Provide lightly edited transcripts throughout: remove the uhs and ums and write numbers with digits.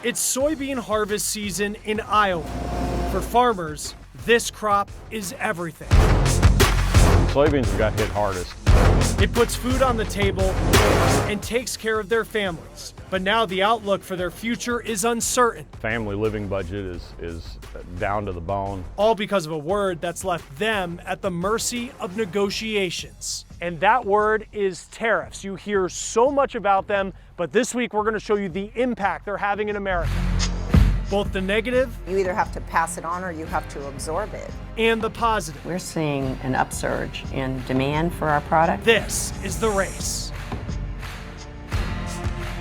It's soybean harvest season in Iowa. For farmers, this crop is everything. Soybeans have got hit hardest. It puts food on the table and takes care of their families. But now the outlook for their future is uncertain. Family living budget is down to the bone. All because of a word that's left them at the mercy of negotiations. And that word is tariffs. You hear so much about them, but this week we're going to show you the impact they're having in America. Both the negative, you either have to pass it on or you have to absorb it, and the positive. We're seeing an upsurge in demand for our product. This is The Race.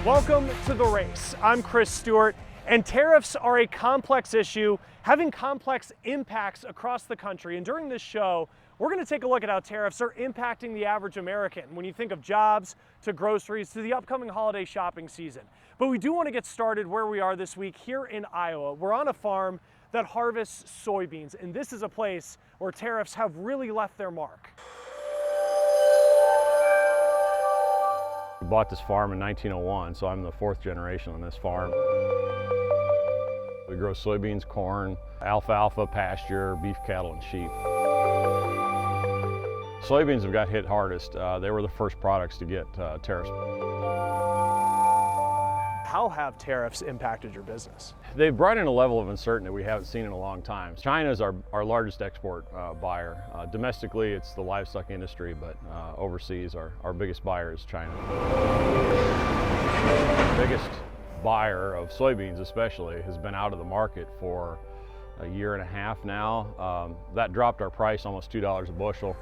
Welcome to The Race. I'm Chris Stewart, and tariffs are a complex issue having complex impacts across the country. And during this show, we're going to take a look at how tariffs are impacting the average American when you think of jobs, to groceries, to the upcoming holiday shopping season. But we do want to get started where we are this week here in Iowa. We're on a farm that harvests soybeans, and this is a place where tariffs have really left their mark. We bought this farm in 1901, so I'm the fourth generation on this farm. We grow soybeans, corn, alfalfa, pasture, beef cattle, and sheep. Soybeans have got hit hardest. They were the first products to get tariffs. How have tariffs impacted your business? They've brought in a level of uncertainty we haven't seen in a long time. China is our largest export buyer. Domestically, it's the livestock industry, but overseas, our biggest buyer is China. The biggest buyer of soybeans especially has been out of the market for a year and a half now. That dropped our price almost $2 a bushel.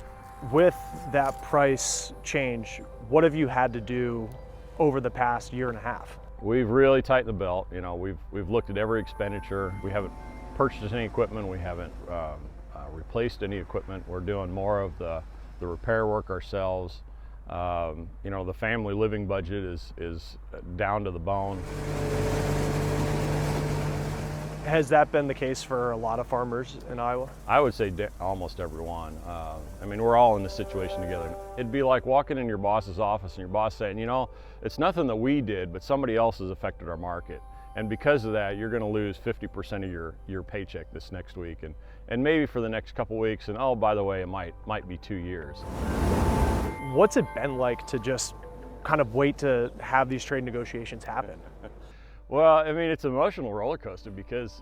With that price change, what have you had to do over the past year and a half? We've really tightened the belt. You know, we've looked at every expenditure. We haven't purchased any equipment. We haven't replaced any equipment. We're doing more of the repair work ourselves. You know, the family living budget is down to the bone. Has that been the case for a lot of farmers in Iowa? I would say almost everyone. I mean, we're all in this situation together. It'd be like walking in your boss's office and your boss saying, you know, it's nothing that we did, but somebody else has affected our market. And because of that, you're going to lose 50% of your paycheck this next week, and maybe for the next couple weeks, and oh, by the way, it might be 2 years. What's it been like to just kind of wait to have these trade negotiations happen? Well, I mean, it's an emotional roller coaster because,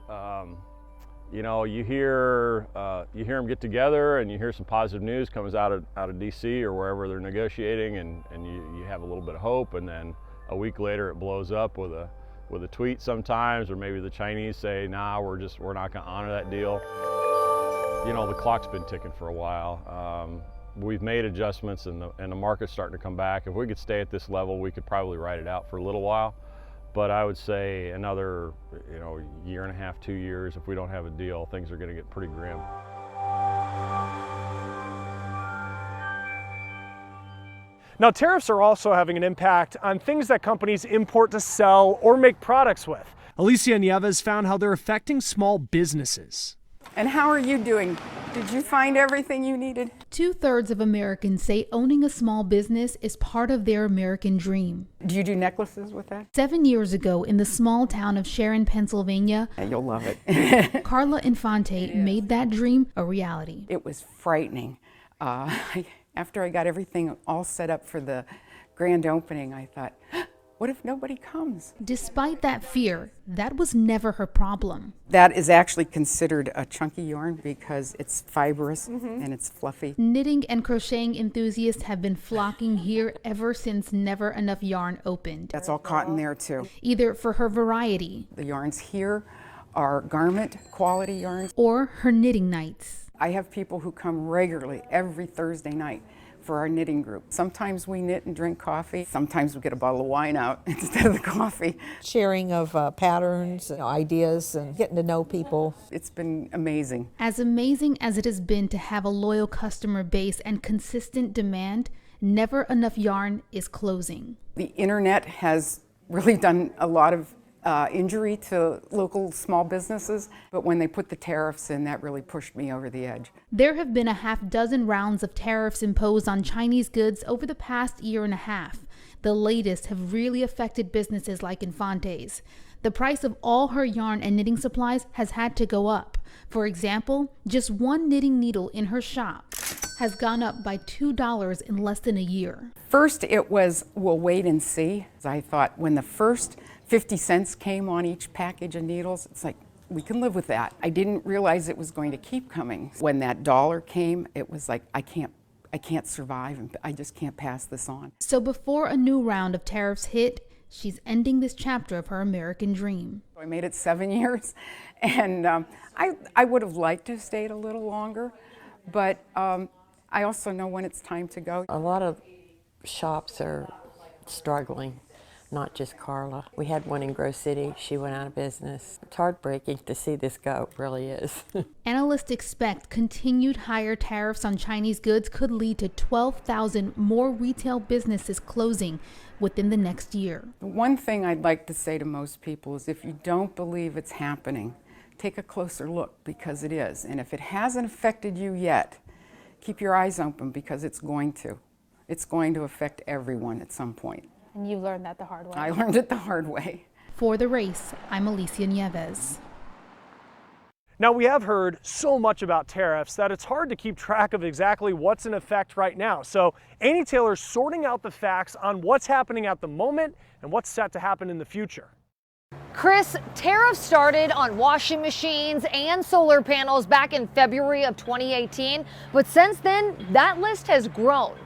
you know, you hear them get together and you hear some positive news comes out of DC or wherever they're negotiating, and you have a little bit of hope, and then a week later it blows up with a tweet sometimes, or maybe the Chinese say, nah, we're not going to honor that deal. You know, the clock's been ticking for a while. We've made adjustments, and the market's starting to come back. If we could stay at this level, we could probably ride it out for a little while. But I would say another, you know, year and a half, 2 years, if we don't have a deal, things are going to get pretty grim. Now, tariffs are also having an impact on things that companies import to sell or make products with. Alisha and Ava has found how they're affecting small businesses. And how are you doing? Did you find everything you needed? 2/3 of Americans say owning a small business is part of their American dream. Do you do necklaces with that? 7 years ago, in the small town of Sharon, Pennsylvania, You'll love it. Carla Infante made that dream a reality. It was frightening. After I got everything all set up for the grand opening, I thought, what if nobody comes? Despite that fear, that was never her problem. That is actually considered a chunky yarn because it's fibrous and it's fluffy. Knitting and crocheting enthusiasts have been flocking here ever since Never Enough Yarn opened. That's all cotton there too. Either for her variety The yarns here are garment quality yarns. or her knitting nights. I have people who come regularly every Thursday night for our knitting group. Sometimes we knit and drink coffee. Sometimes we get a bottle of wine out instead of the coffee. Sharing of patterns, ideas, and getting to know people. It's been amazing. As amazing as it has been to have a loyal customer base and consistent demand, Never Enough Yarn is closing. The internet has really done a lot of injury to local small businesses, but when they put the tariffs in, that really pushed me over the edge. There have been a half dozen rounds of tariffs imposed on Chinese goods over the past year and a half. The latest have really affected businesses like Infante's. the price of all her yarn and knitting supplies has had to go up. For example, just one knitting needle in her shop has gone up by $2 in less than a year. First, it was, we'll wait and see. I thought when the first 50 cents came on each package of needles, it's like, we can live with that. I didn't realize it was going to keep coming. When that dollar came, it was like, I can't survive, and I just can't pass this on. So before a new round of tariffs hit, she's ending this chapter of her American dream. I made it 7 years, and I would have liked to have stayed a little longer, but I also know when it's time to go. A lot of shops are struggling, not just Carla. We had one in Grove City. She went out of business. It's heartbreaking to see this go, it really is. Analysts expect continued higher tariffs on Chinese goods could lead to 12,000 more retail businesses closing within the next year. The one thing I'd like to say to most people is if you don't believe it's happening, take a closer look, because it is. And if it hasn't affected you yet, keep your eyes open, because it's going to. It's going to affect everyone at some point. And you learned that the hard way. I learned it the hard way. For The Race, I'm Alisha and Ava. Now, we have heard so much about tariffs that it's hard to keep track of exactly what's in effect right now. So Annie Taylor's sorting out the facts on what's happening at the moment and what's set to happen in the future. Chris, tariffs started on washing machines and solar panels back in February of 2018, but since then, that list has grown.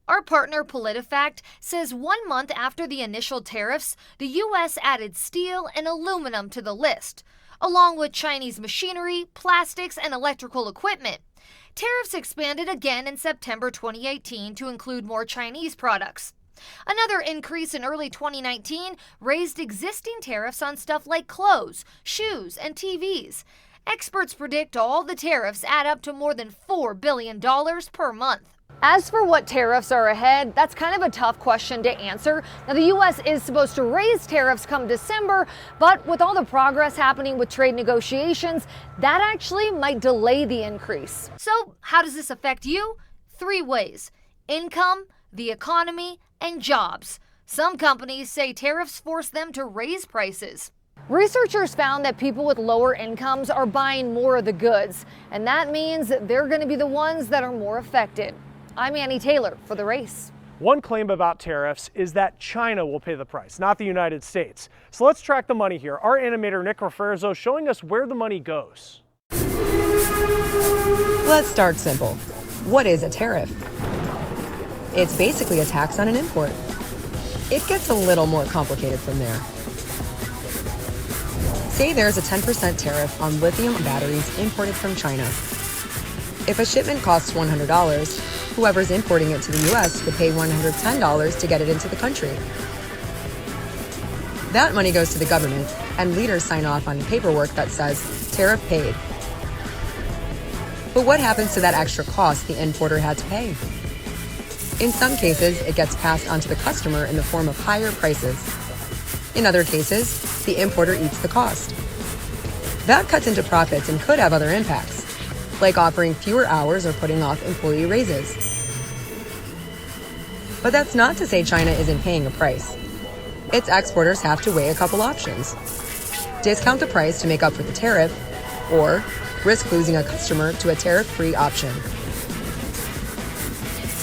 Our partner PolitiFact says 1 month after the initial tariffs, the U.S. added steel and aluminum to the list, along with Chinese machinery, plastics, and electrical equipment. Tariffs expanded again in September 2018 to include more Chinese products. Another increase in early 2019 raised existing tariffs on stuff like clothes, shoes, and TVs. Experts predict all the tariffs add up to more than $4 billion per month. As for what tariffs are ahead, that's kind of a tough question to answer. Now, the U.S. is supposed to raise tariffs come December, but with all the progress happening with trade negotiations, that actually might delay the increase. So how does this affect you? 3 ways: income, the economy, and jobs. Some companies say tariffs force them to raise prices. Researchers found that people with lower incomes are buying more of the goods, and that means they're going to be the ones that are more affected. I'm Annie Taylor for The Race. One claim about tariffs is that China will pay the price, not the United States. So let's track the money here. Our animator Nick Rafferzo showing us where the money goes. Let's start simple. What is a tariff? It's basically a tax on an import. It gets a little more complicated from there. Say there's a 10% tariff on lithium batteries imported from China. If a shipment costs $100, whoever's importing it to the US would pay $110 to get it into the country. That money goes to the government, and leaders sign off on paperwork that says, tariff paid. But what happens to that extra cost the importer had to pay? In some cases, it gets passed on to the customer in the form of higher prices. In other cases, the importer eats the cost. That cuts into profits and could have other impacts, like offering fewer hours or putting off employee raises. But that's not to say China isn't paying a price. Its exporters have to weigh a couple options: discount the price to make up for the tariff, or risk losing a customer to a tariff-free option.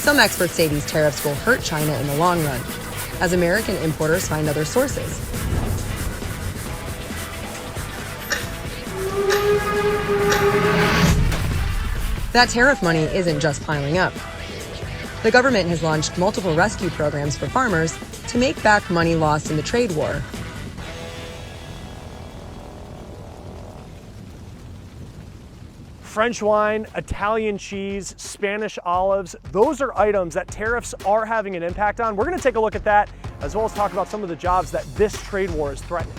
Some experts say these tariffs will hurt China in the long run, as American importers find other sources. That tariff money isn't just piling up. The government has launched multiple rescue programs for farmers to make back money lost in the trade war. French wine, Italian cheese, Spanish olives, those are items that tariffs are having an impact on. We're going to take a look at that, as well as talk about some of the jobs that this trade war is threatening.